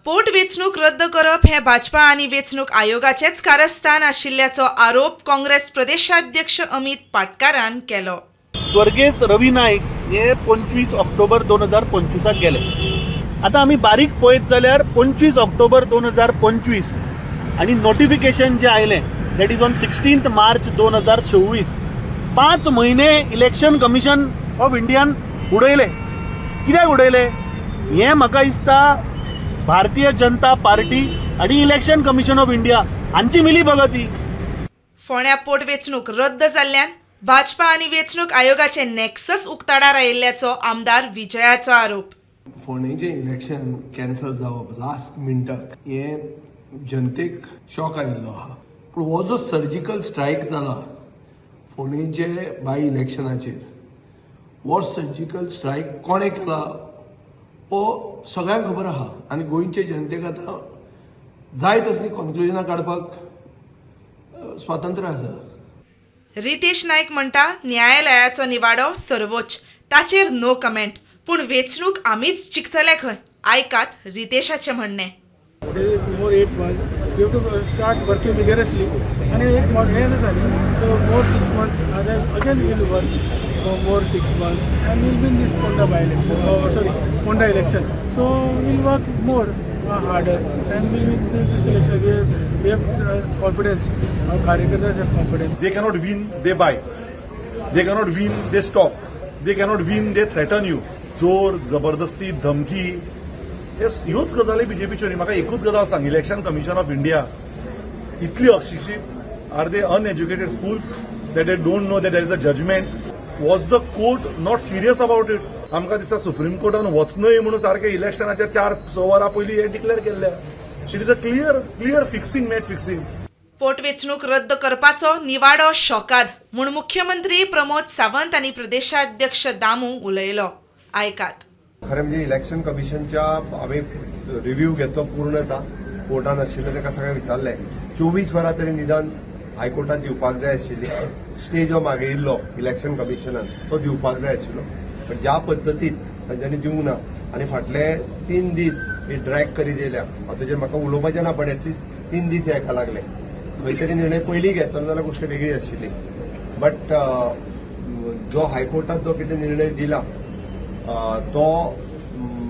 पोट वेंचणूक रद्द करप हे भाजपा आनी वेंचणूक आयोगाचेच कारस्थान आशिल्ल्याचो आरोप काँग्रेस प्रदेशाध्यक्ष अमित पाटकारान केलो। स्वर्गीय रवी नाईक हे 25 ऑक्टोबर 2025 गेले। आता आमी बारीक पळयत जाल्यार 25 ऑक्टोबर 2025 आणि नोटिफिकेशन जे आयलें दॅट इज ऑन 16 मार्च 2026 5 म्हयने इलेक्शन कमिशन ऑफ इंडियान उडयले। कित्याक उडयले हें म्हाका दिसता भारतीय जनता पार्टी आणि इलेक्शन कमिशन ऑफ इंडिया हांची मिली भगती। फोंड्या पोट वेंचणूक रद्द जाल्ल्यान भाजपा आनी वेंचणूक आयोगाचे नेक्सस उक्ताडार आयिल्ल्याचो आमदार विजयाचो आरोप। फोंडेचें इलेक्शन कॅन्सल जावप लास्ट मिनटाक हें जनतेक शॉक आयिल्लो आहा। पूण हो जो सर्जिकल स्ट्रायक जाला फोंडेचे बाय इलेक्शनाचेर हो सर्जिकल स्ट्रायक कोणें केला हो सगळ्यांक खबर आहा आनी गोंयचे जनतेक आतां जाय तसलीं कन्क्लुजनां काडपाक स्वातंत्र्य आसा। रितेश नाईक म्हणटा न्यायालयाचो निवाडो सर्वोच्च, ताचेर नो कमेंट, पूण वेंचणूक आमीच जिखतले खंय। आयकात रितेशाचें म्हणणें। More 8 months, you have to start working vigorously. And एक month है ना ताली, so more 6 months. Again we will work for more 6 months, and we will win this Ponda by-election. Ponda election. So we will work more harder, and we will win this election. We have confidence. Our कार्यकर्ता have confidence. They cannot win, they buy. They cannot win, they stop. They cannot win, they threaten you. जोर, जबरदस्ती, धमकी, ह्योच गजाली बीजेपीच्यो न्ही। म्हाका एकूच गजाल सांग, इलेक्शन कमिशन ऑफ इंडिया इतली अशिक्षित, are they uneducated fools that they don't know that there is a judgement? Was the court not serious about it? आमकां दिसता सुप्रीम कोर्टान वचनय म्हणून सारके इलेक्शनाच्या 4-6 वरां पयलीं हे डिक्लेअर केल्ले। It is a clear fixing, match fixing. पोट वेंचणूक रद्द करपाचो निवाडो शॉकाद म्हूण मुख्यमंत्री प्रमोद सावंत आनी प्रदेशाध्यक्ष दामू उलयलो। आयकात। खरें म्हणजे इलेक्शन कमिशनच्या आम्ही रिव्ह्यू घेतलो पूर्णता कोर्टान आशिल्ले ताका सगळें विचारलें 24 वरां तरी निदान हायकोर्टात दिवपाक जाय आशिल्ली। स्टे जो मागयिल्लो इलेक्शन कमिशनान तो दिवपाक जाय आशिल्लो, पण ज्या पद्दतीन तांच्यांनी दिवंक ना आनी फाटले 3 दीस ही ड्रॅग करीत येयल्या। ताचेर म्हाका उलोवपाचें ना, पण एटलिस्ट 3 दीस हेका लागले। खंय तरी निर्णय पयलीं घेतलो जाल्यार गोश्ट वेगळी आशिल्ली, बट जो हायकोर्टात जो कितें निर्णय दिला तो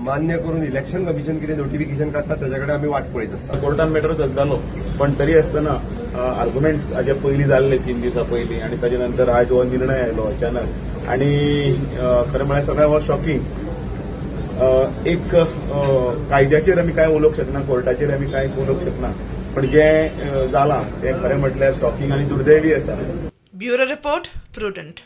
मान्य करून इलेक्शन कमिशन कितें नोटिफिकेशन काडटा ताचे कडेन आमी वाट पळयत आसा। कोर्टान मॅटर चलतालो, पण तरी आसतना आर्ग्युमेंट्स हाजे पयलीं जाल्ले 3 दिसां पयलीं, आनी ताजे नंतर आज हो निर्णय आयलो अचानक। आनी खरें म्हळ्यार सगळें हो शॉकिंग। एक कायद्याचेर आमी कांय उलोवंक शकना, कोर्टाचेर आमी कांय उलोवंक शकना, पण जें जालां तें खरें म्हटल्यार शॉकिंग आनी दुर्दैवी आसा। Bureau report, prudent.